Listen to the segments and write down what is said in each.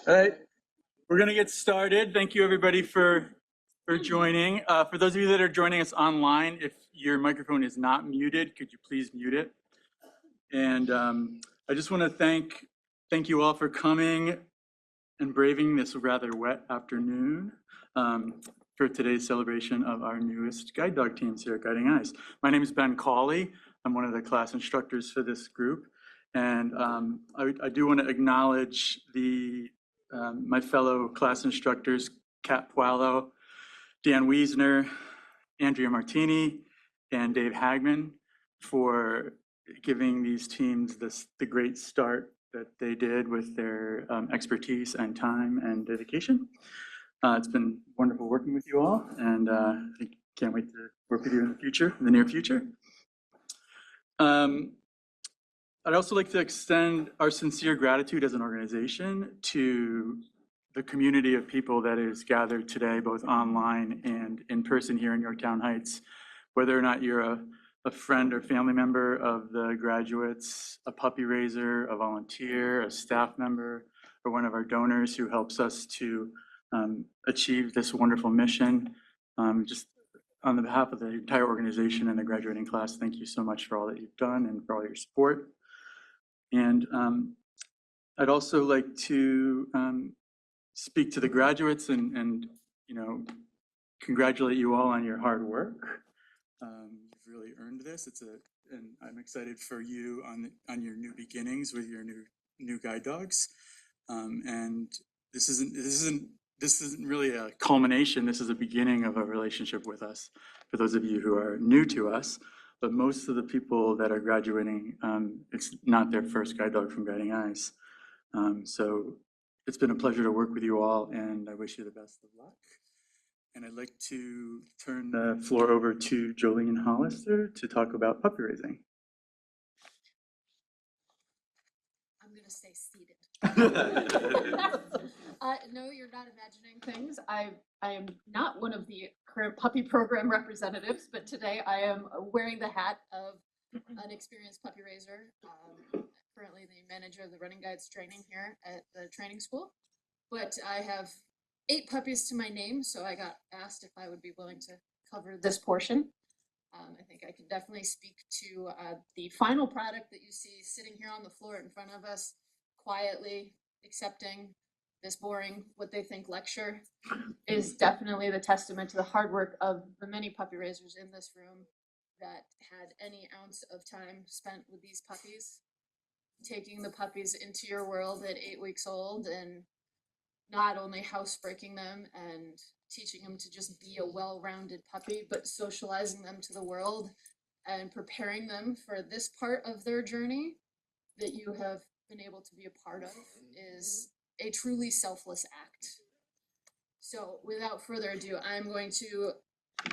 All right, we're going to get started. Thank you, everybody, for joining. For those of you that are joining us online, if your microphone is not muted, could you please mute it? And I just want to thank you all for coming and braving this rather wet afternoon for today's celebration of our newest guide dog teams here at Guiding Eyes. My name is Ben Cawley. I'm one of the class instructors for this group. And I do want to acknowledge my fellow class instructors, Kat Pualo, Dan Wiesner, Andrea Martini, and Dave Hagman for giving these teams the great start that they did with their expertise and time and dedication. It's been wonderful working with you all, and I can't wait to work with you in the near future. I'd also like to extend our sincere gratitude as an organization to the community of people that is gathered today, both online and in person here in Yorktown Heights. Whether or not you're a friend or family member of the graduates, a puppy raiser, a volunteer, a staff member, or one of our donors who helps us to achieve this wonderful mission. Just on the behalf of the entire organization and the graduating class, thank you so much for all that you've done and for all your support. And I'd also like to speak to the graduates and congratulate you all on your hard work. You've really earned this. And I'm excited for you on your new beginnings with your new guide dogs. And this isn't really a culmination. This is a beginning of a relationship with us. For those of you who are new to us, but most of the people that are graduating, it's not their first guide dog from Guiding Eyes. So it's been a pleasure to work with you all, and I wish you the best of luck. And I'd like to turn the floor over to Jolene Hollister to talk about puppy raising. I'm going to stay seated. No, you're not imagining things. I am not one of the current puppy program representatives, but today I am wearing the hat of an experienced puppy raiser, currently the manager of the running guides training here at the training school. But I have 8 puppies to my name, so I got asked if I would be willing to cover this portion. I think I can definitely speak to the final product that you see sitting here on the floor in front of us, quietly accepting this boring, what they think lecture is definitely the testament to the hard work of the many puppy raisers in this room that had any ounce of time spent with these puppies, taking the puppies into your world at 8 weeks old and not only housebreaking them and teaching them to just be a well-rounded puppy, but socializing them to the world and preparing them for this part of their journey that you have been able to be a part of is a truly selfless act. So without further ado,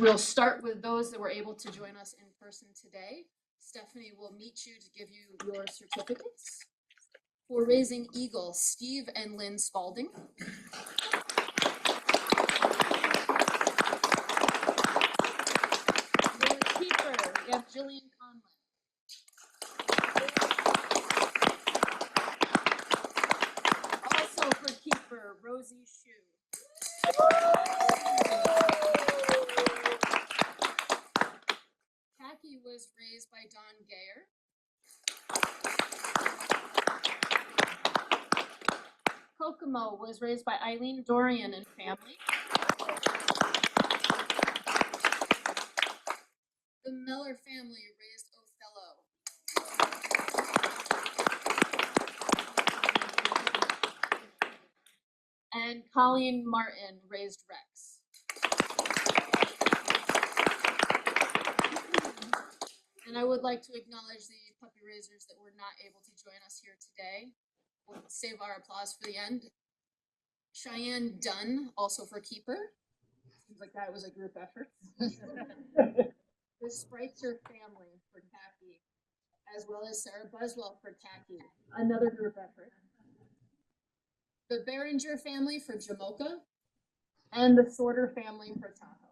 we'll start with those that were able to join us in person today. Stephanie will meet you to give you your certificates. For raising Eagle, Steve and Lynn Spalding. For Keeper, we have Jillian Conlon. Also for Keeper, Rosie Shu. Khaki was raised by Don Gayer. Kokomo was raised by Eileen Dorian and family. The Miller family raised Othello. And Colleen Martin raised Rex. And I would like to acknowledge the puppy raisers that were not able to join us here today. We'll save our applause for the end. Cheyenne Dunn, also for Keeper. Seems like that was a group effort. The Spreitzer family for Khaki, as well as Sarah Buswell for Khaki, another group effort. The Behringer family for Jamocha, and the Sorter family for Tahoe.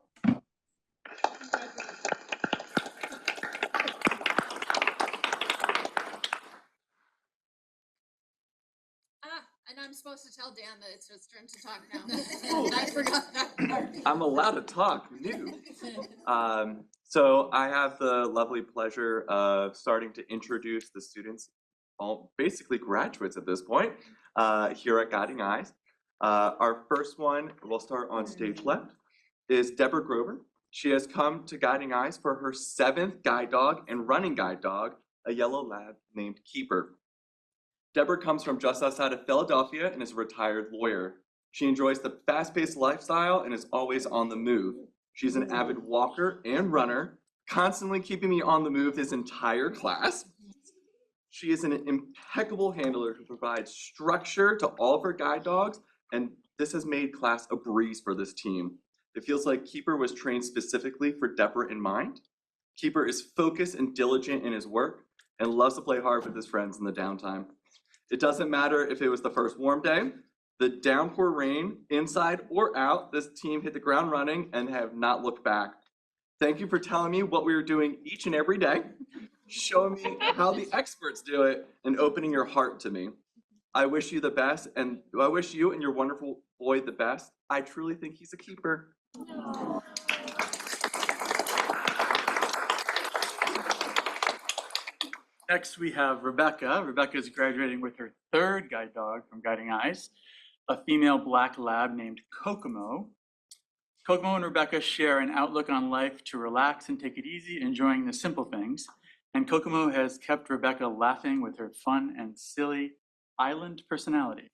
And I'm supposed to tell Dan that it's his turn to talk now. I forgot that part. I'm allowed to talk, new. So I have the lovely pleasure of starting to introduce the students, all basically graduates at this point, here at Guiding Eyes. Our first one, we'll start on stage left, is Deborah Grover. She has come to Guiding Eyes for her 7th guide dog and running guide dog, a yellow lab named Keeper. Deborah comes from just outside of Philadelphia and is a retired lawyer. She enjoys the fast-paced lifestyle and is always on the move. She's an avid walker and runner, constantly keeping me on the move this entire class. She is an impeccable handler who provides structure to all of her guide dogs, and this has made class a breeze for this team. It feels like Keeper was trained specifically for Deborah in mind. Keeper is focused and diligent in his work and loves to play hard with his friends in the downtime. It doesn't matter if it was the first warm day, the downpour rain, inside or out, this team hit the ground running and have not looked back. Thank you for telling me what we are doing each and every day, showing me how the experts do it, and opening your heart to me. I wish you the best, and I wish you and your wonderful boy the best. I truly think he's a keeper. Next, we have Rebecca. Rebecca is graduating with her 3rd guide dog from Guiding Eyes, a female black lab named Kokomo. Kokomo and Rebecca share an outlook on life to relax and take it easy, enjoying the simple things. And Kokomo has kept Rebecca laughing with her fun and silly island personality.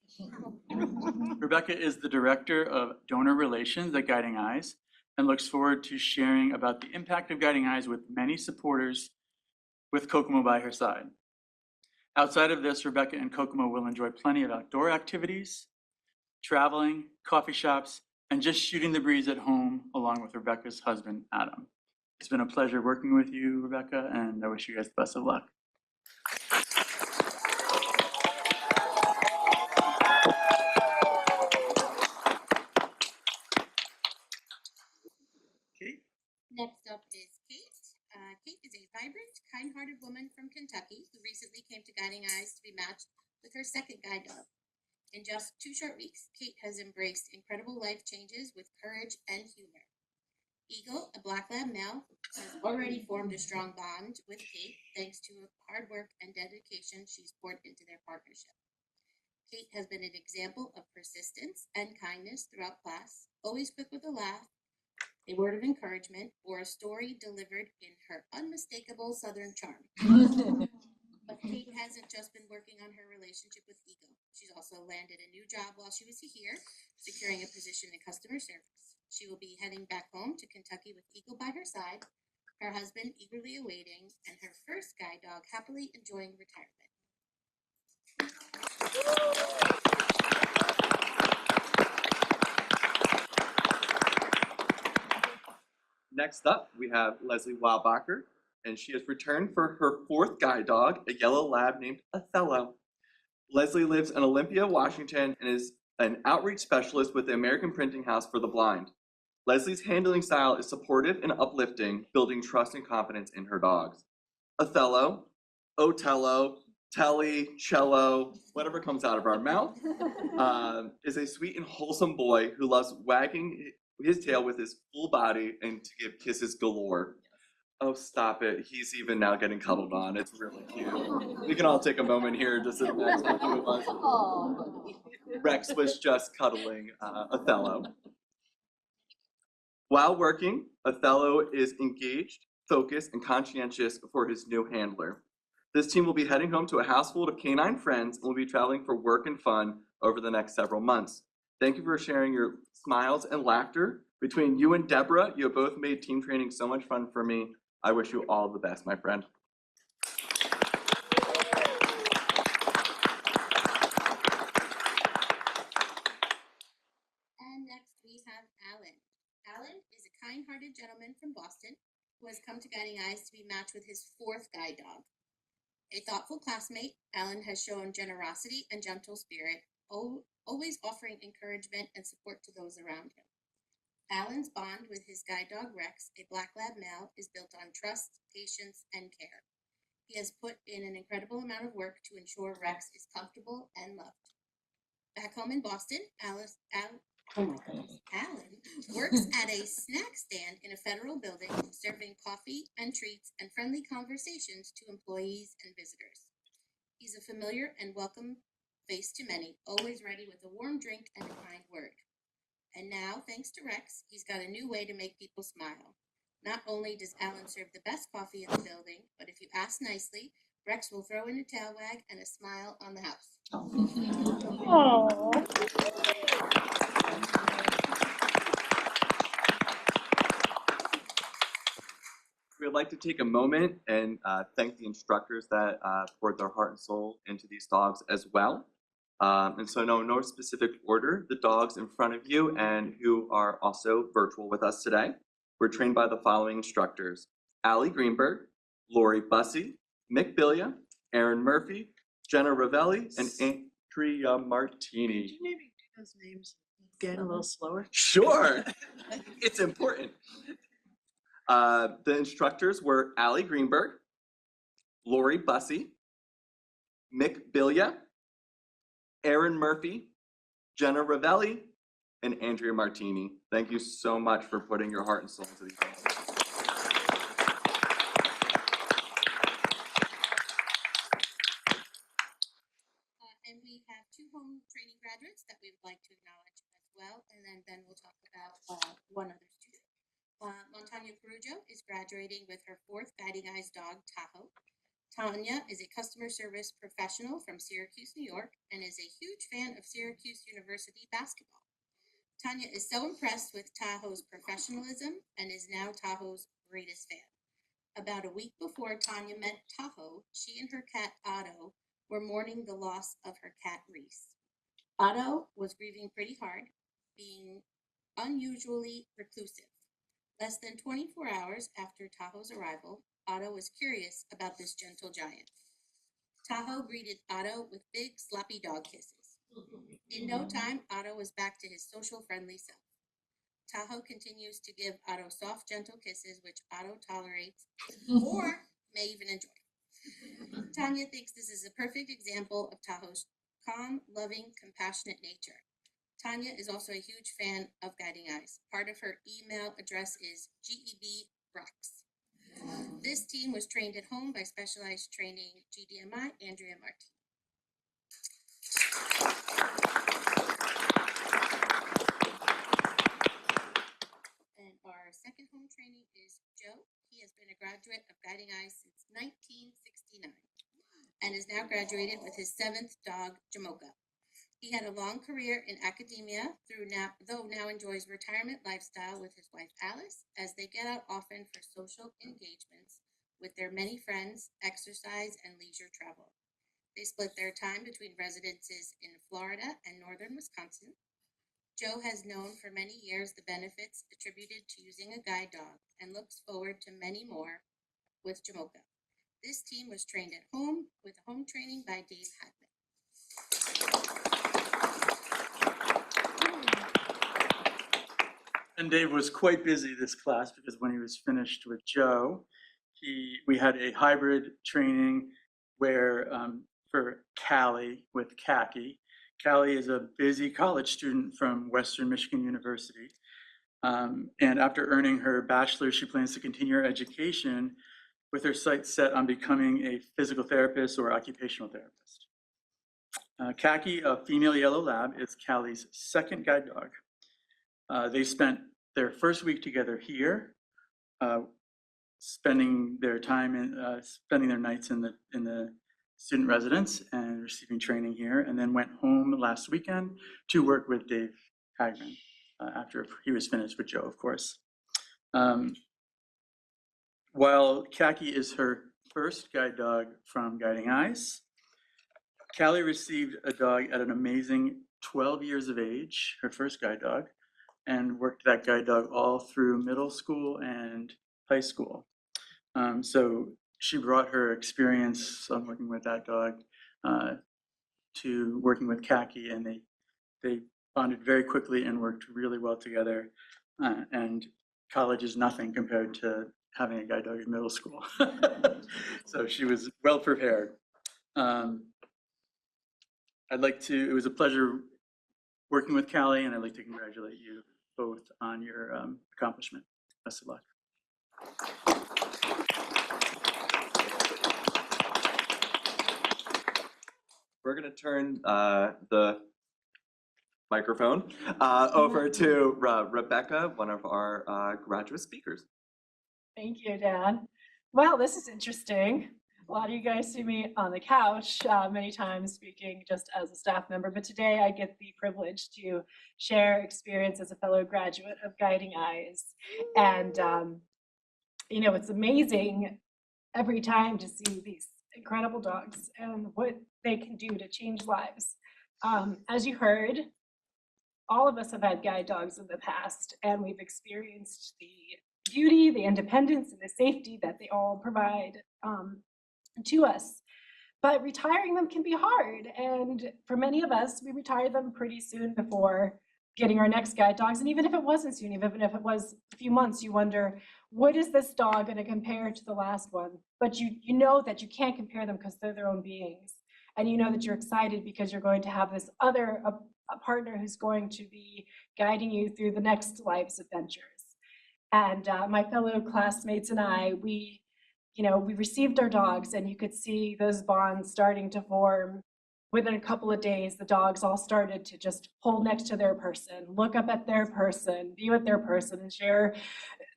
Rebecca is the director of donor relations at Guiding Eyes and looks forward to sharing about the impact of Guiding Eyes with many supporters with Kokomo by her side. Outside of this, Rebecca and Kokomo will enjoy plenty of outdoor activities, traveling, coffee shops, and just shooting the breeze at home along with Rebecca's husband, Adam. It's been a pleasure working with you, Rebecca, and I wish you guys the best of luck. Kate? Next up is Kate. Kate is a vibrant, kind-hearted woman from Kentucky who recently came to Guiding Eyes to be matched with her 2nd guide dog. In just 2 short weeks, Kate has embraced incredible life changes with courage and humor. Eagle, a black lab male, has already formed a strong bond with Kate thanks to hard work and dedication she's poured into their partnership. Kate has been an example of persistence and kindness throughout class, always quick with a laugh, a word of encouragement, or a story delivered in her unmistakable Southern charm. But Kate hasn't just been working on her relationship with Eagle. She's also landed a new job while she was here, securing a position in customer service. She will be heading back home to Kentucky with Eagle by her side, her husband eagerly awaiting, and her first guide dog happily enjoying retirement. Next up, we have Leslie Wildbacher, and she has returned for her 4th guide dog, a yellow lab named Othello. Leslie lives in Olympia, Washington, and is an outreach specialist with the American Printing House for the Blind. Leslie's handling style is supportive and uplifting, building trust and confidence in her dogs. Othello, Otello, Telly, Cello, whatever comes out of our mouth, is a sweet and wholesome boy who loves wagging his tail with his full body and to give kisses galore. Oh, stop it. He's even now getting cuddled on. It's really cute. We can all take a moment here just to imagine the two of us. Oh, Rex was just cuddling Othello. While working, Othello is engaged, focused, and conscientious for his new handler. This team will be heading home to a house full of canine friends and will be traveling for work and fun over the next several months. Thank you for sharing your smiles and laughter. Between you and Deborah, you have both made team training so much fun for me. I wish you all the best, my friend. And next we have Alan. Alan is a kind-hearted gentleman from Boston who has come to Guiding Eyes to be matched with his 4th guide dog. A thoughtful classmate, Alan has shown generosity and gentle spirit, always offering encouragement and support to those around him. Alan's bond with his guide dog Rex, a black lab male, is built on trust, patience, and care. He has put in an incredible amount of work to ensure Rex is comfortable and loved. Back home in Boston, Alan works at a snack stand in a federal building, serving coffee and treats and friendly conversations to employees and visitors. He's a familiar and welcome face to many, always ready with a warm drink and a kind word. And now, thanks to Rex, he's got a new way to make people smile. Not only does Alan serve the best coffee in the building, but if you ask nicely, Rex will throw in a tail wag and a smile on the house. We would like to take a moment and thank the instructors that poured their heart and soul into these dogs as well. And so no specific order, the dogs in front of you and who are also virtual with us today were trained by the following instructors: Allie Greenberg, Lori Bussey, Mick Bilia, Aaron Murphy, Jenna Ravelli, and Andrea Martini. Could you maybe do those names again a little slower? Sure, it's important. The instructors were Allie Greenberg, Lori Bussey, Mick Bilia, Aaron Murphy, Jenna Ravelli, and Andrea Martini. Thank you so much for putting your heart and soul into these things. And we have two home training graduates that we would like to acknowledge as well, and then we'll talk about one other student. Montanya Perujo is graduating with her 4th Guiding Eyes dog, Tahoe. Tanya is a customer service professional from Syracuse, New York, and is a huge fan of Syracuse University basketball. Tanya is so impressed with Tahoe's professionalism and is now Tahoe's greatest fan. About a week before Tanya met Tahoe, she and her cat Otto were mourning the loss of her cat Reese. Otto was grieving pretty hard, being unusually reclusive. Less than 24 hours after Tahoe's arrival, Otto was curious about this gentle giant. Tahoe greeted Otto with big, sloppy dog kisses. In no time, Otto was back to his social, friendly self. Tahoe continues to give Otto soft, gentle kisses, which Otto tolerates or may even enjoy. Tanya thinks this is a perfect example of Tahoe's calm, loving, compassionate nature. Tanya is also a huge fan of Guiding Eyes. Part of her email address is GEB-ROCKS. This team was trained at home by Specialized Training GDMI, Andrea Martin. And our second home training is Joe. He has been a graduate of Guiding Eyes since 1969 and is now graduated with his 7th dog, Jamocha. He had a long career in academia, though now enjoys retirement lifestyle with his wife Alice, as they get out often for social engagements with their many friends, exercise, and leisure travel. They split their time between residences in Florida and northern Wisconsin. Joe has known for many years the benefits attributed to using a guide dog and looks forward to many more with Jamocha. This team was trained at home with home training by Dave Hagman. And Dave was quite busy this class because when he was finished with Joe, we had a hybrid training where for Callie with Khaki. Callie is a busy college student from Western Michigan University. And after earning her bachelor's, she plans to continue her education with her sights set on becoming a physical therapist or occupational therapist. Khaki, a female yellow lab, is Callie's 2nd guide dog. They spent their first week together here, spending their nights in the student residence and receiving training here, and then went home last weekend to work with Dave Hagman after he was finished with Joe, of course. While Khaki is her first guide dog from Guiding Eyes, Callie received a dog at an amazing 12 years of age, her first guide dog, and worked that guide dog all through middle school and high school. So she brought her experience on working with that dog to working with Khaki, and they bonded very quickly and worked really well together. And college is nothing compared to having a guide dog in middle school. So she was well prepared. It was a pleasure working with Callie, and I'd like to congratulate you both on your accomplishment. Best of luck. We're gonna turn the microphone over to Rebecca, one of our graduate speakers. Thank you, Dan. Well, this is interesting. A lot of you guys see me on the couch many times speaking just as a staff member, but today I get the privilege to share experience as a fellow graduate of Guiding Eyes. And, you know, it's amazing every time to see these incredible dogs and what they can do to change lives. As you heard, all of us have had guide dogs in the past, and we've experienced the beauty, the independence, and the safety that they all provide to us. But retiring them can be hard, and for many of us, we retire them pretty soon before getting our next guide dogs. And even if it wasn't soon, even if it was a few months, you wonder, what is this dog going to compare to the last one? But you know that you can't compare them because they're their own beings. And you know that you're excited because you're going to have this other a partner who's going to be guiding you through the next life's adventures. And my fellow classmates and I, we received our dogs, and you could see those bonds starting to form. Within a couple of days, the dogs all started to just hold next to their person, look up at their person, be with their person, and share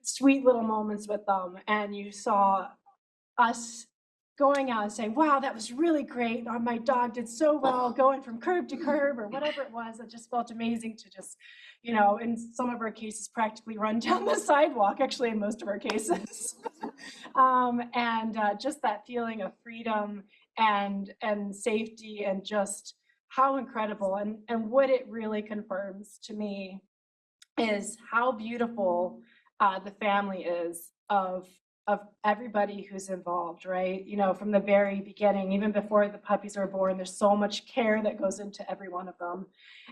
sweet little moments with them. And you saw us going out and saying, wow, that was really great. My dog did so well going from curb to curb or whatever it was. It just felt amazing to just, you know, in some of our cases, practically run down the sidewalk, actually in most of our cases. Just that feeling of freedom and safety, and just how incredible, and what it really confirms to me is how beautiful the family is of everybody who's involved, right? You know, from the very beginning, even before the puppies are born, there's so much care that goes into every one of them.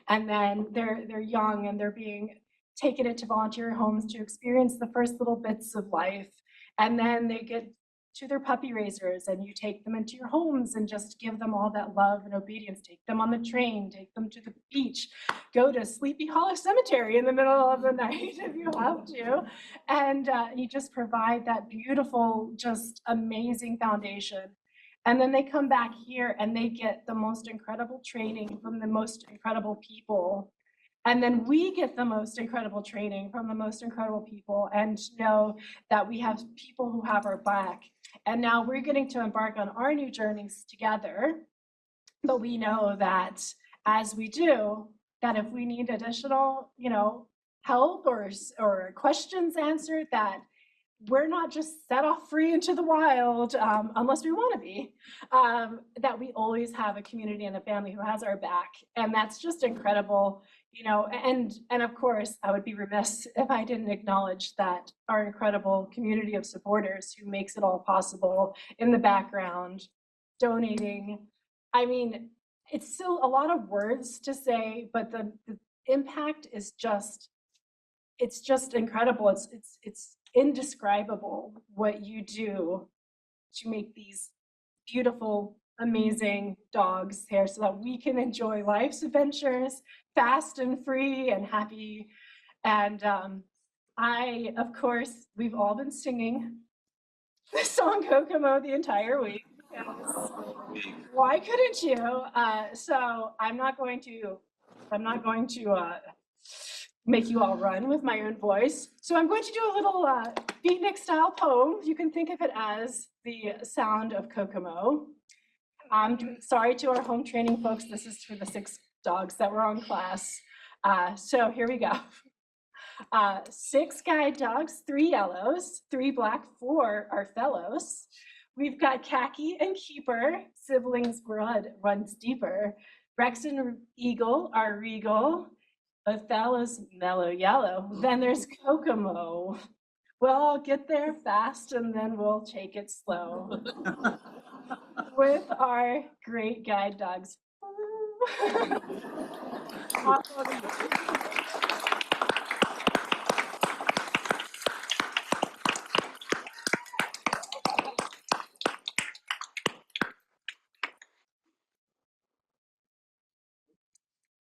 And then they're young, and they're being taken into volunteer homes to experience the first little bits of life. And then they get to their puppy raisers, and you take them into your homes and just give them all that love and obedience. Take them on the train, take them to the beach, go to Sleepy Hollow Cemetery in the middle of the night if you have to. And you just provide that beautiful, just amazing foundation. And then they come back here and they get the most incredible training from the most incredible people. And then we get the most incredible training from the most incredible people, and know that we have people who have our back. And now we're getting to embark on our new journeys together. But we know that as we do, that if we need additional, you know, help or questions answered, that we're not just set off free into the wild unless we want to be, that we always have a community and a family who has our back. And that's just incredible, you know. And of course, I would be remiss if I didn't acknowledge that our incredible community of supporters who makes it all possible in the background, donating. I mean, it's still a lot of words to say, but the impact is just, it's just incredible. It's indescribable what you do to make these beautiful, amazing dogs here, so that we can enjoy life's adventures fast and free and happy. And of course, we've all been singing the song Kokomo the entire week. Why couldn't you? So I'm not going to make you all run with my own voice. So I'm going to do a little beatnik style poem. You can think of it as the sound of Kokomo. I'm sorry to our home training folks, this is for the 6 dogs that were on class. So here we go. 6 guide dogs, 3 yellows, 3 black, 4 are fellows. We've got Khaki and Keeper, siblings blood runs deeper. Rex and Eagle are regal. Othello's mellow yellow. Then there's Kokomo. We'll all get there fast, and then we'll take it slow with our great guide dogs.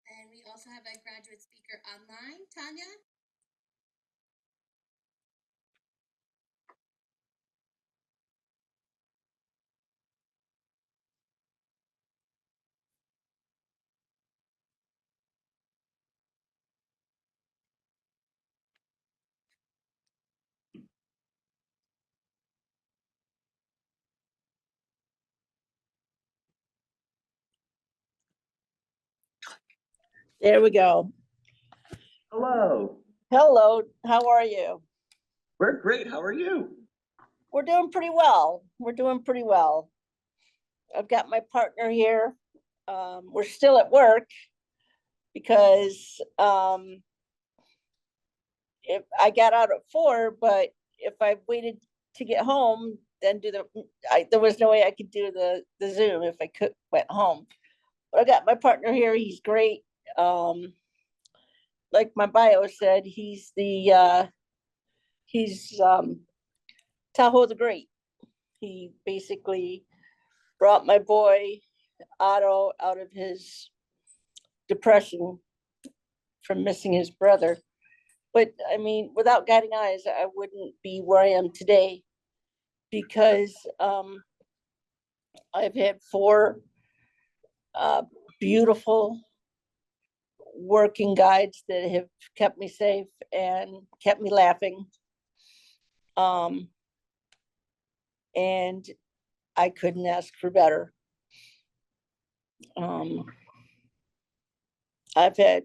And we also have a graduate speaker online, Tanya. There we go. Hello. Hello, how are you? We're great. How are you? We're doing pretty well. We're doing pretty well. I've got my partner here. We're still at work because if I got out at 4, but if I waited to get home, then there was no way I could do the Zoom if I went home. But I got my partner here. He's great. Like my bio said, he's Tahoe the Great. He basically brought my boy Otto out of his depression from missing his brother. But I mean, without Guiding Eyes, I wouldn't be where I am today because I've had 4 beautiful working guides that have kept me safe and kept me laughing. And I couldn't ask for better. I've had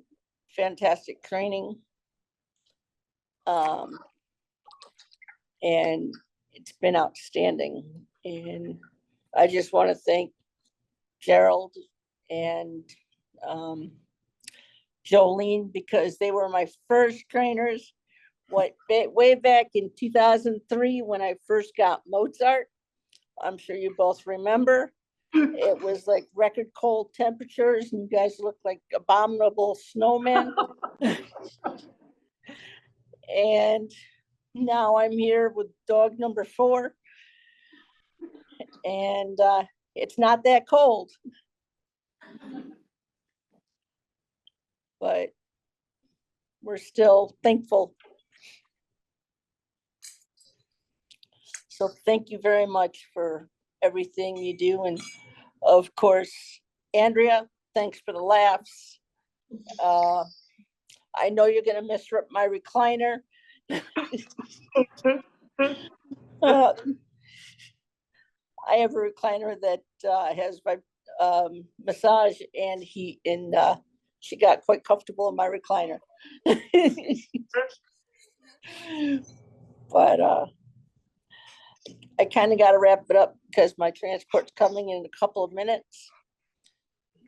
fantastic training. And it's been outstanding. And I just want to thank Gerald and Jolene because they were my first trainers. Way back in 2003 when I first got Mozart. I'm sure you both remember. It was like record cold temperatures and you guys looked like abominable snowmen. And now I'm here with dog number 4. And it's not that cold. But we're still thankful. So thank you very much for everything you do. And of course, Andrea, thanks for the laughs. I know you're gonna miss my recliner. I have a recliner that has my massage and heat, and she got quite comfortable in my recliner. But I kind of got to wrap it up because my transport's coming in a couple of minutes.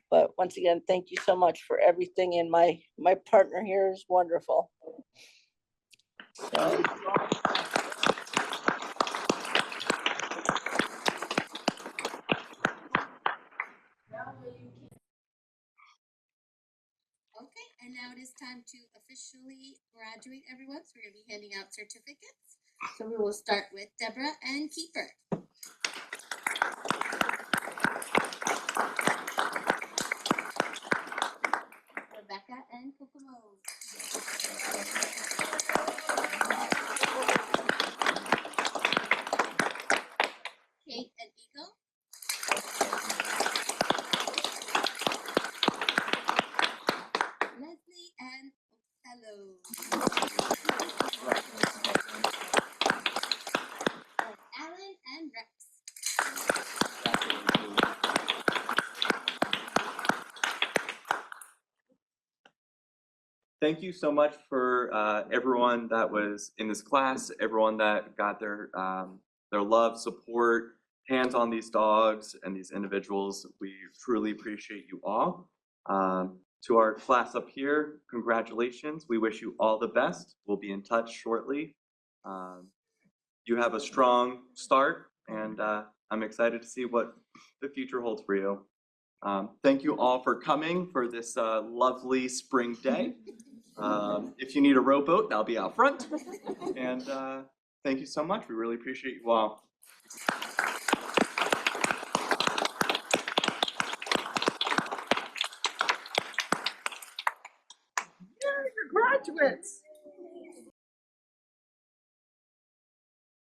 But once again, thank you so much for everything. And my partner here is wonderful. So. Okay, and now it is time to officially graduate everyone. So we're going to be handing out certificates. So we will start with Deborah and Kiefer. Rebecca and Kokomo. Kate and Eagle. Leslie and Othello. Alan and Rex. Thank you so much for everyone that was in this class, everyone that got their love, support, hands on these dogs and these individuals. We truly appreciate you all. To our class up here, congratulations. We wish you all the best. We'll be in touch shortly. You have a strong start, and I'm excited to see what the future holds for you. Thank you all for coming for this lovely spring day. If you need a rowboat, that'll be out front. And thank you so much. We really appreciate you all. graduates.